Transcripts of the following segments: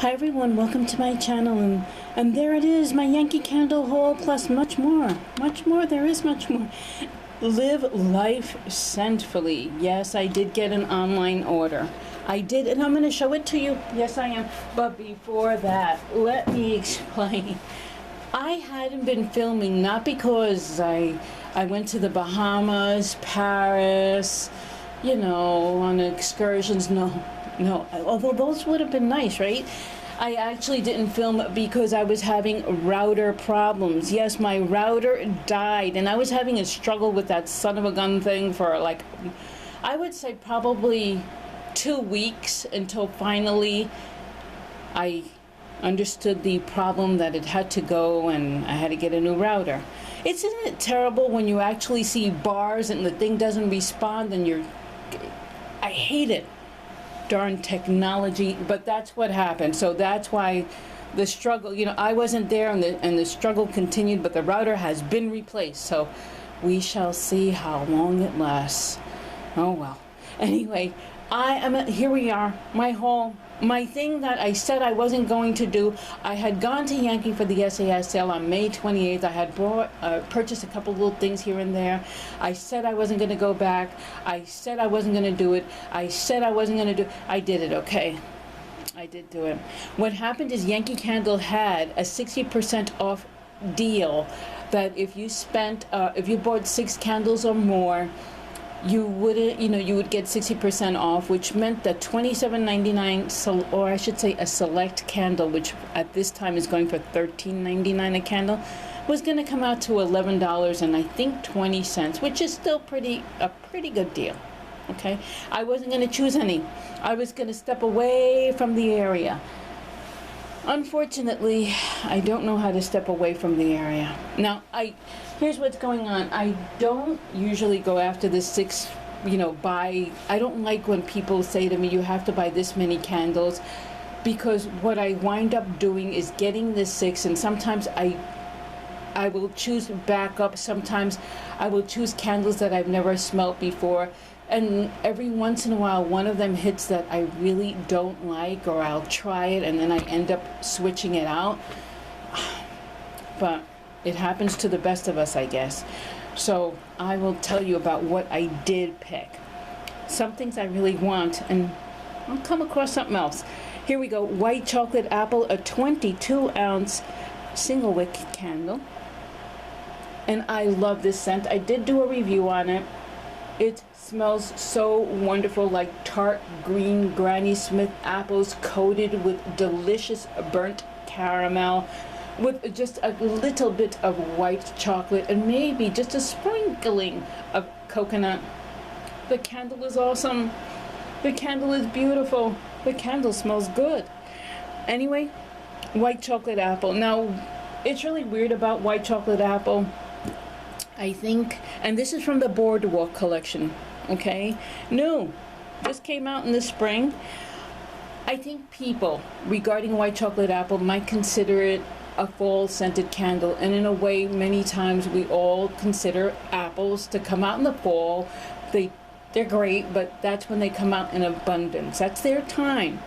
Hi everyone, welcome to my channel, and there it is, my Yankee candle haul plus much more. There is much more. Live life scentfully. Yes, I did get an online order. I did, and I'm going to show it to you. Yes, I am. But before that, let me explain. I hadn't been filming, not because I went to the Bahamas, Paris, on excursions. No, although those would have been nice, right? I actually didn't film because I was having router problems. Yes, my router died, and I was having a struggle with that son of a gun thing for I would say probably 2 weeks, until finally I understood the problem, that it had to go and I had to get a new router. Isn't it terrible when you actually see bars and the thing doesn't respond and I hate it. Darn technology, but that's what happened. So that's why the struggle, I wasn't there, and the struggle continued, but the router has been replaced, so we shall see how long it lasts. Oh well. Anyway, here we are, my haul. My thing that I said I wasn't going to do, I had gone to Yankee for the SAS sale on May 28th. I had purchased a couple little things here and there. I said I wasn't going to go back. I said I wasn't going to do it. I said I wasn't going to do it. I did it, okay? I did do it. What happened is Yankee Candle had a 60% off deal that if you bought 6 candles or more, you would get 60% off, which meant that $27.99, or I should say a select candle, which at this time is going for $13.99 a candle, was going to come out to $11 and I think 20 cents, which is still a pretty good deal. Okay, I wasn't going to choose any. I was going to step away from the area. Unfortunately, I don't know how to step away from the area. Now, here's what's going on. I don't usually go after the 6, I don't like when people say to me, you have to buy this many candles, because what I wind up doing is getting the 6, and sometimes I will choose backup. Sometimes I will choose candles that I've never smelt before. And every once in a while, one of them hits that I really don't like, or I'll try it and then I end up switching it out. But it happens to the best of us, I guess. So I will tell you about what I did pick. Some things I really want, and I'll come across something else. Here we go. White chocolate apple, a 22-ounce single wick candle. And I love this scent. I did do a review on it. It smells so wonderful, like tart green Granny Smith apples coated with delicious burnt caramel, with just a little bit of white chocolate and maybe just a sprinkling of coconut. The candle is awesome. The candle is beautiful. The candle smells good. Anyway, white chocolate apple. Now, it's really weird about white chocolate apple. I think, and this is from the Boardwalk collection, okay? New, just came out in the spring. I think people, regarding white chocolate apple, might consider it a fall scented candle, and in a way, many times we all consider apples to come out in the fall. They're great, but that's when they come out in abundance. That's their time.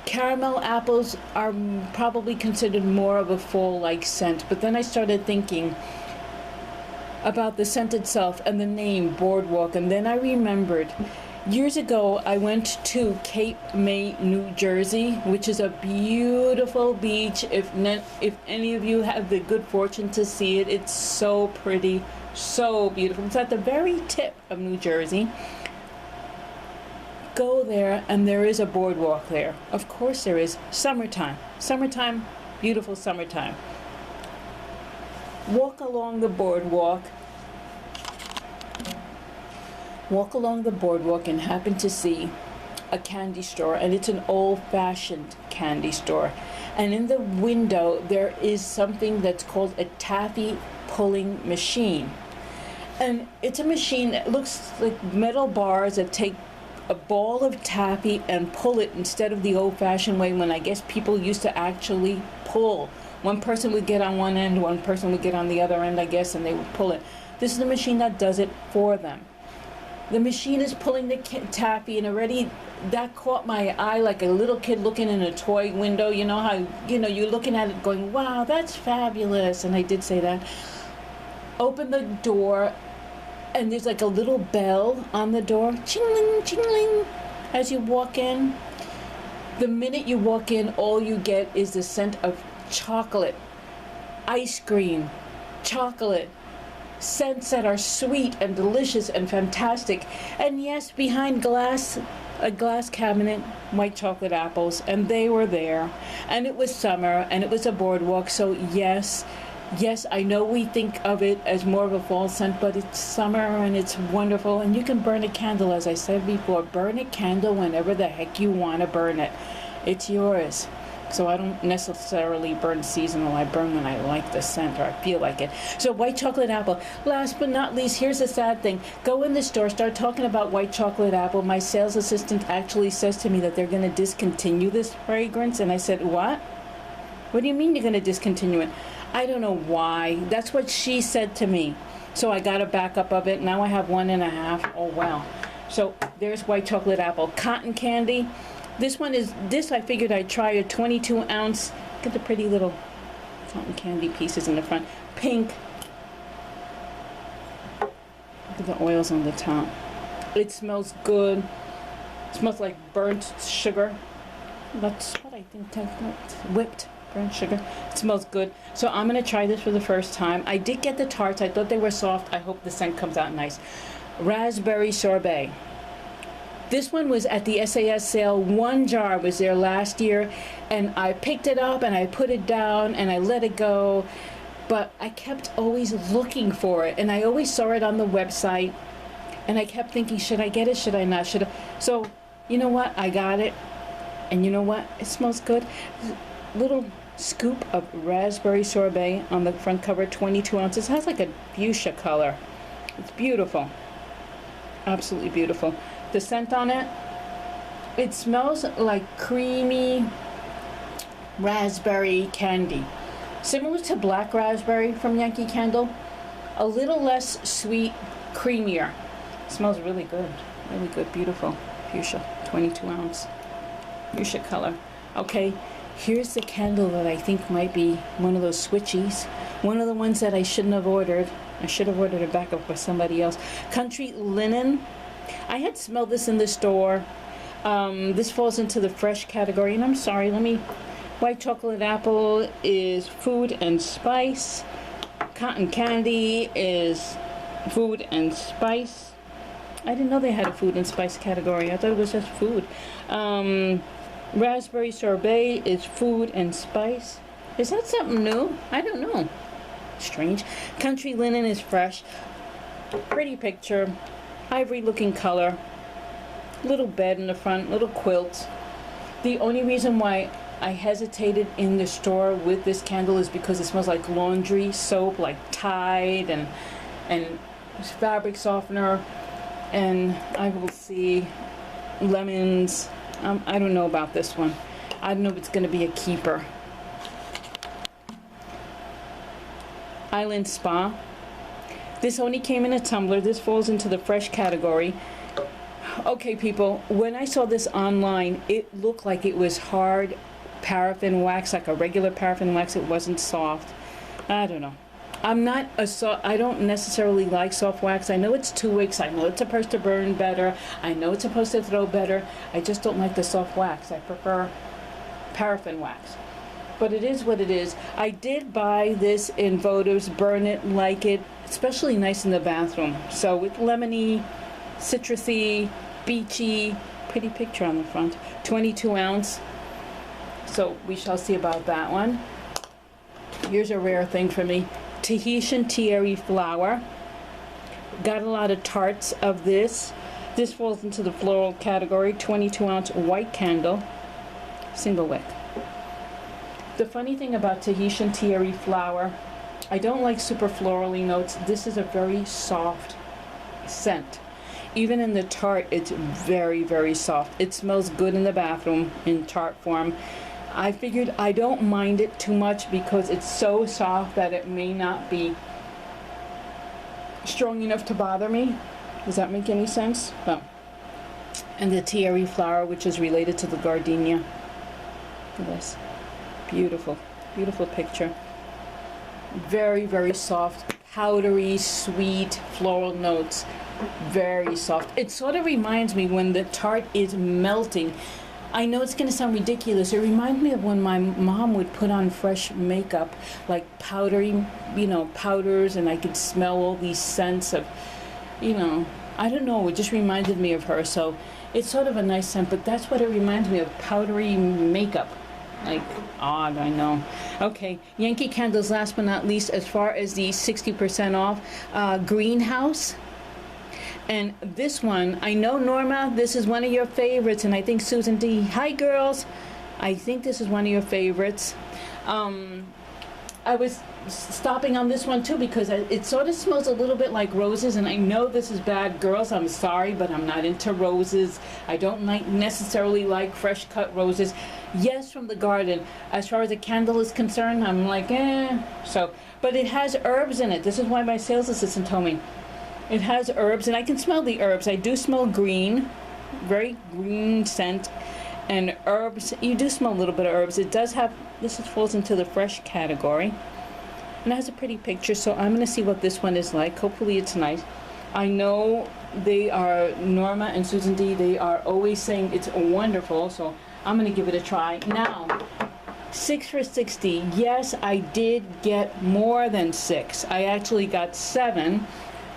Caramel apples are probably considered more of a fall-like scent, but then I started thinking about the scent itself and the name Boardwalk, and then I remembered years ago I went to Cape May, New Jersey, which is a beautiful beach. If any of you have the good fortune to see it, it's so pretty, so beautiful. It's at the very tip of New Jersey. Go there, and there is a boardwalk there. Of course there is. Summertime, beautiful summertime. Walk along the boardwalk and happen to see a candy store, and it's an old-fashioned candy store, and in the window there is something that's called a taffy pulling machine, and it's a machine that looks like metal bars that take a ball of taffy and pull it instead of the old-fashioned way, when I guess people used to actually pull. One person would get on one end, one person would get on the other end, I guess, and they would pull it. This is the machine that does it for them. The machine is pulling the taffy, and already that caught my eye like a little kid looking in a toy window. You know how, you're looking at it going, wow, that's fabulous. And I did say that. Open the door, and there's like a little bell on the door. Ching-ling, ching-ling, as you walk in. The minute you walk in, all you get is the scent of chocolate, ice cream, chocolate. Scents that are sweet and delicious and fantastic. And yes, behind a glass cabinet, white chocolate apples, and they were there. And it was summer, and it was a boardwalk, so yes, I know we think of it as more of a fall scent, but it's summer and it's wonderful. And you can burn a candle, as I said before. Burn a candle whenever the heck you want to burn it. It's yours. So I don't necessarily burn seasonal. I burn when I like the scent or I feel like it. So white chocolate apple. Last but not least, here's the sad thing. Go in the store, start talking about white chocolate apple. My sales assistant actually says to me that they're going to discontinue this fragrance. And I said, what? What do you mean you're going to discontinue it? I don't know why. That's what she said to me. So I got a backup of it. Now I have 1.5. Oh, wow. So there's white chocolate apple. Cotton candy. This I figured I'd try a 22 ounce. Look at the pretty little cotton candy pieces in the front. Pink. Look at the oils on the top. It smells good. It smells like burnt sugar. That's what I think. Whipped burnt sugar. It smells good. So I'm going to try this for the first time. I did get the tarts. I thought they were soft. I hope the scent comes out nice. Raspberry sorbet. This one was at the SAS sale. One jar was there last year, and I picked it up and I put it down and I let it go, but I kept always looking for it, and I always saw it on the website, and I kept thinking, should I get it, should I not, should I? So you know what, I got it, and you know what, it smells good. Little scoop of raspberry sorbet on the front cover, 22 ounces. It has like a fuchsia color. It's beautiful, absolutely beautiful. The scent on it, it smells like creamy raspberry candy, similar to black raspberry from Yankee Candle, a little less sweet, creamier. It smells really good, beautiful. Fuchsia, 22 ounce, fuchsia color. Okay, here's the candle that I think might be one of those switchies, one of the ones that I shouldn't have ordered. I should have ordered a backup for somebody else. Country Linen. I had smelled this in the store. This falls into the fresh category, and I'm sorry, white chocolate apple is food and spice. Cotton candy is food and spice. I didn't know they had a food and spice category. I thought it was just food. Raspberry sorbet is food and spice. Is that something new? I don't know. Strange. Country Linen is fresh. Pretty picture. Ivory looking color, little bed in the front, little quilt. The only reason why I hesitated in the store with this candle is because it smells like laundry soap, like Tide and fabric softener, and I will see lemons. I don't know about this one. I don't know if it's going to be a keeper. Island Spa. This only came in a tumbler. This falls into the fresh category. Okay, people, when I saw this online, it looked like it was hard paraffin wax, like a regular paraffin wax. It wasn't soft. I don't know. I don't necessarily like soft wax. I know it's 2 weeks. I know it's supposed to burn better. I know it's supposed to throw better. I just don't like the soft wax. I prefer paraffin wax. But it is what it is. I did buy this in Votives, Burn It, Like It, especially nice in the bathroom. So with lemony, citrusy, beachy, pretty picture on the front. 22 ounce. So we shall see about that one. Here's a rare thing for me. Tahitian Tieri flower. Got a lot of tarts of this. This falls into the floral category. 22 ounce white candle. Single wick. The funny thing about Tahitian Tieri flower, I don't like super florally notes. This is a very soft scent. Even in the tart, it's very, very soft. It smells good in the bathroom in tart form. I figured I don't mind it too much because it's so soft that it may not be strong enough to bother me. Does that make any sense? Oh. And the tiare flower, which is related to the gardenia. Look at this. Beautiful, beautiful picture. Very, very soft, powdery, sweet, floral notes. Very soft. It sort of reminds me when the tart is melting. I know it's going to sound ridiculous. It reminds me of when my mom would put on fresh makeup, like powdery, you know, powders, and I could smell all these scents of, you know, I don't know, it just reminded me of her. So it's sort of a nice scent, but that's what it reminds me of, powdery makeup. Like, odd, I know. Okay, Yankee candles, last but not least, as far as the 60% off, greenhouse. And this one, I know, Norma, this is one of your favorites, and I think Susan D. Hi, girls. I think this is one of your favorites. I was stopping on this one too because it sort of smells a little bit like roses, and I know this is bad, girls. I'm sorry, but I'm not into roses. I don't necessarily like fresh cut roses. Yes, from the garden. As far as a candle is concerned, I'm like, eh. So, but it has herbs in it. This is why my sales assistant told me. It has herbs, and I can smell the herbs. I do smell green, very green scent, and herbs. You do smell a little bit of herbs. It does have, this falls into the fresh category, and it has a pretty picture, so I'm going to see what this one is like. Hopefully it's nice. I know they are, Norma and Susan D, they are always saying it's wonderful, so I'm going to give it a try. Now, 6 for $60. Yes, I did get more than 6. I actually got 7.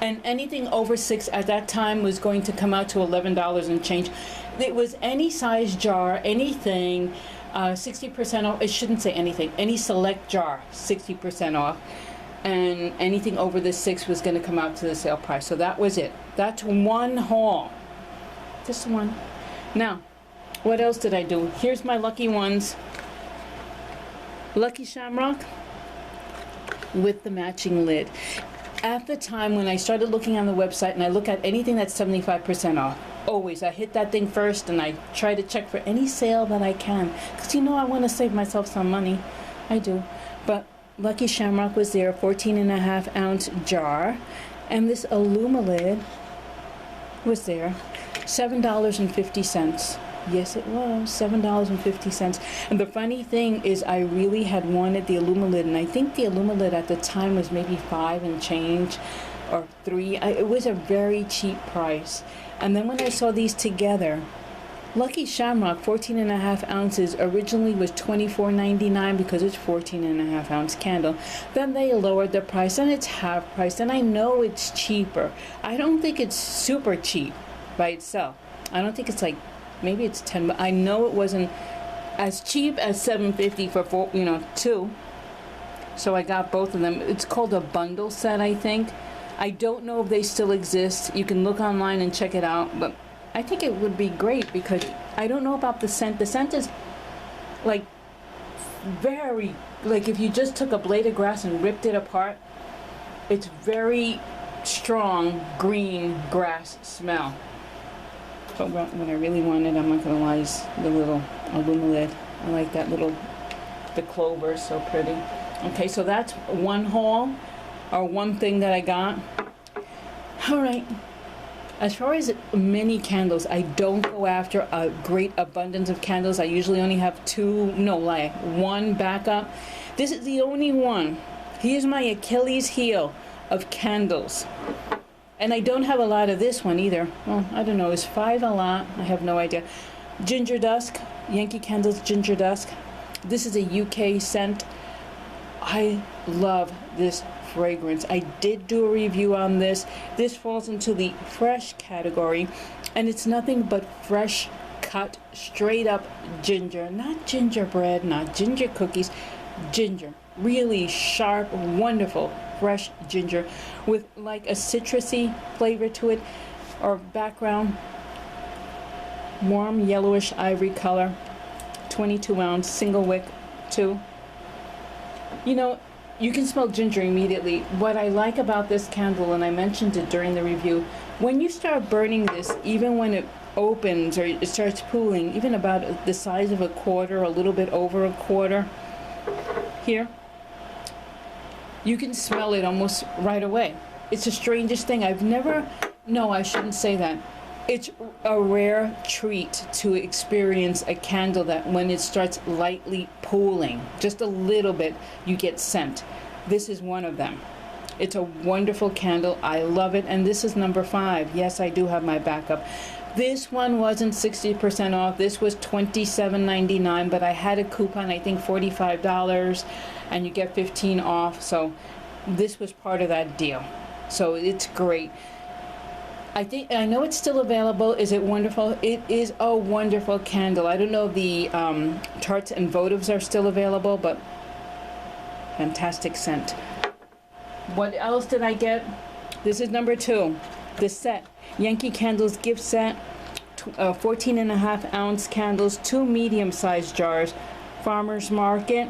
And anything over 6 at that time was going to come out to $11 and change. It was any size jar, anything, 60% off. It shouldn't say anything. Any select jar, 60% off. And anything over the 6 was going to come out to the sale price. So that was it. That's one haul. Just one. Now, what else did I do? Here's my lucky ones. Lucky Shamrock with the matching lid. At the time when I started looking on the website and I look at anything that's 75% off, always I hit that thing first and I try to check for any sale that I can, because you know I want to save myself some money. I do. But Lucky Shamrock was there, 14.5-ounce jar, and this Alumilid was there, $7.50. Yes, it was $7.50. And the funny thing is, I really had wanted the Alumilid, and I think the Alumilid at the time was maybe 5 and change, or 3. It was a very cheap price. And then when I saw these together, Lucky Shamrock 14.5 ounces originally was $24.99 because it's 14.5-ounce candle. Then they lowered the price, and it's half price. And I know it's cheaper. I don't think it's super cheap by itself. I don't think it's like, maybe it's 10, but I know it wasn't as cheap as $7.50 for 4, 2. So I got both of them. It's called a bundle set, I think. I don't know if they still exist. You can look online and check it out, but I think it would be great because I don't know about the scent. The scent is like very, like if you just took a blade of grass and ripped it apart, it's very strong green grass smell. But when I really want it, I'm not going to lie, is the little Alumilid. I like that little, the clover, so pretty. Okay, so that's one haul, or one thing that I got. All right. As far as mini candles, I don't go after a great abundance of candles. I usually only have one backup. This is the only one. Here's my Achilles heel of candles. And I don't have a lot of this one either. Well, I don't know. Is 5 a lot? I have no idea. Ginger Dusk. Yankee Candles Ginger Dusk. This is a UK scent. I love this fragrance. I did do a review on this. This falls into the fresh category. And it's nothing but fresh cut, straight up ginger. Not gingerbread, not ginger cookies. Ginger. Really sharp, wonderful, fresh ginger with like a citrusy flavor to it, or background. Warm yellowish ivory color, 22-ounce single wick, 2. You can smell ginger immediately. What I like about this candle, and I mentioned it during the review, when you start burning this, even when it opens or it starts pooling, even about the size of a quarter, a little bit over a quarter, here, you can smell it almost right away. It's the strangest thing. I've never No, I shouldn't say that. It's a rare treat to experience a candle that when it starts lightly pooling, just a little bit, you get scent. This is one of them. It's a wonderful candle. I love it. And this is number 5. Yes, I do have my backup. This one wasn't 60% off. This was $27.99, but I had a coupon, I think $45, and you get 15 off. So this was part of that deal. So it's great. I know it's still available. Is it wonderful? It is a wonderful candle. I don't know if the tarts and votives are still available, but fantastic scent. What else did I get? This is number 2. The set. Yankee Candles gift set. 14.5-ounce candles, 2 medium-sized jars. Farmer's Market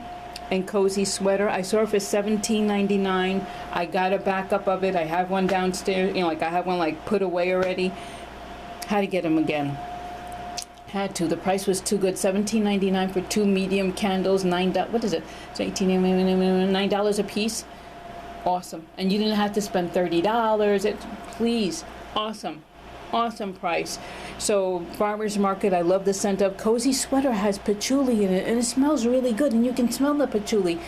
and Cozy Sweater. I saw it for $17.99. I got a backup of it. I have one downstairs. Like I have one put away already. Had to get them again. Had to. The price was too good. $17.99 for 2 medium candles. What is it? It's $9 a piece. Awesome. And you didn't have to spend $30. Please. Awesome price. So Farmer's Market, I love the scent of. Cozy Sweater has patchouli in it, and it smells really good, and you can smell the patchouli.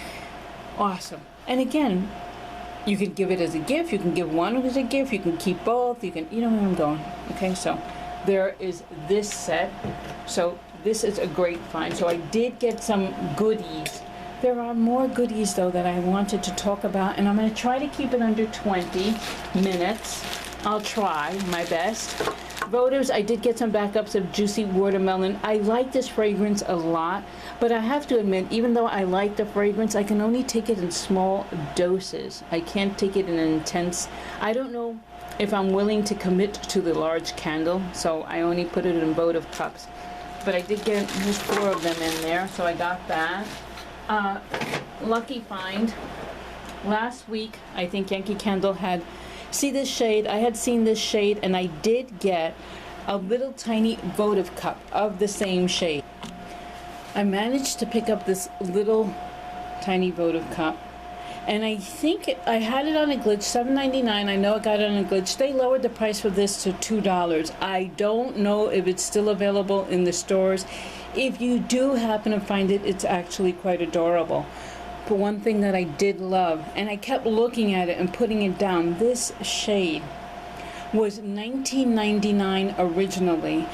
Awesome. And again, you can give it as a gift. You can give one as a gift. You can keep both. You know where I'm going. Okay, so there is this set. So this is a great find. So I did get some goodies. There are more goodies, though, that I wanted to talk about, and I'm going to try to keep it under 20 minutes. I'll try my best. Votives, I did get some backups of Juicy Watermelon. I like this fragrance a lot, but I have to admit, even though I like the fragrance, I can only take it in small doses. I can't take it in an intense. I don't know if I'm willing to commit to the large candle, so I only put it in votive cups. But I did get just 4 of them in there, so I got that. Lucky find. Last week, I think Yankee Candle had. See this shade? I had seen this shade, and I did get a little tiny votive cup of the same shade. I managed to pick up this little tiny votive cup, and I think I had it on a glitch, $7.99. I know I got it on a glitch. They lowered the price for this to $2. I don't know if it's still available in the stores. If you do happen to find it, it's actually quite adorable. But one thing that I did love, and I kept looking at it and putting it down, this shade was $19.99 originally.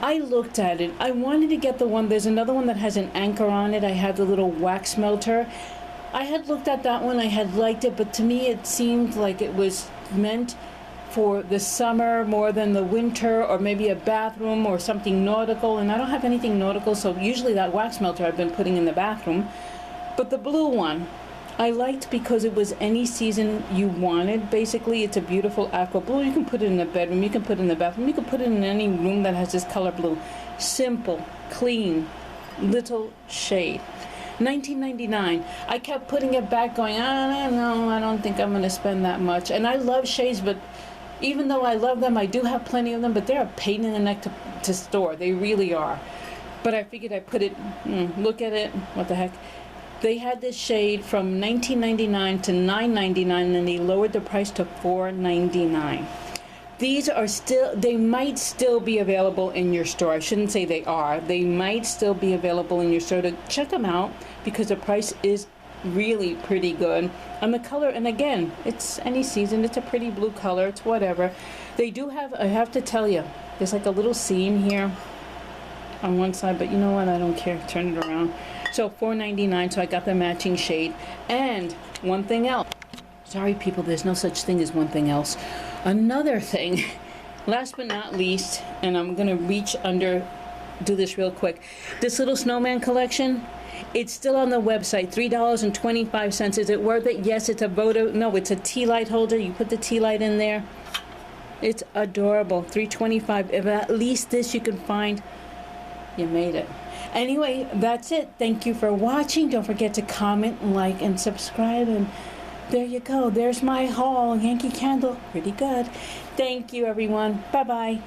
I looked at it. I wanted to get the one. There's another one that has an anchor on it. I have the little wax melter. I had looked at that one. I had liked it, but to me it seemed like it was meant for the summer more than the winter, or maybe a bathroom or something nautical, and I don't have anything nautical, so usually that wax melter I've been putting in the bathroom. But the blue one, I liked because it was any season you wanted. Basically, it's a beautiful aqua blue. You can put it in the bedroom, you can put it in the bathroom, you can put it in any room that has this color blue. Simple, clean, little shade. $19.99. I kept putting it back going, I don't think I'm going to spend that much. And I love shades, but even though I love them, I do have plenty of them, but they're a pain in the neck to store. They really are. But I figured I'd put it, look at it, what the heck. They had this shade from $19.99 to $9.99, and they lowered the price to $4.99. These are still, they might still be available in your store. I shouldn't say they are. They might still be available in your store. To check them out, because the price is really pretty good. And the color, and again, it's any season. It's a pretty blue color. It's whatever. They do have, I have to tell you, there's like a little seam here on one side, but you know what? I don't care. Turn it around. So $4.99, so I got the matching shade. And one thing else. Sorry, people, there's no such thing as one thing else. Another thing, last but not least, and I'm going to reach under, do this real quick. This little snowman collection, it's still on the website, $3.25. Is it worth it? Yes, it's a votive. No, it's a tea light holder. You put the tea light in there. It's adorable. $3.25. If at least this you can find, you made it. Anyway, that's it. Thank you for watching. Don't forget to comment, like, and subscribe. And there you go. There's my haul. Yankee Candle. Pretty good. Thank you, everyone. Bye-bye.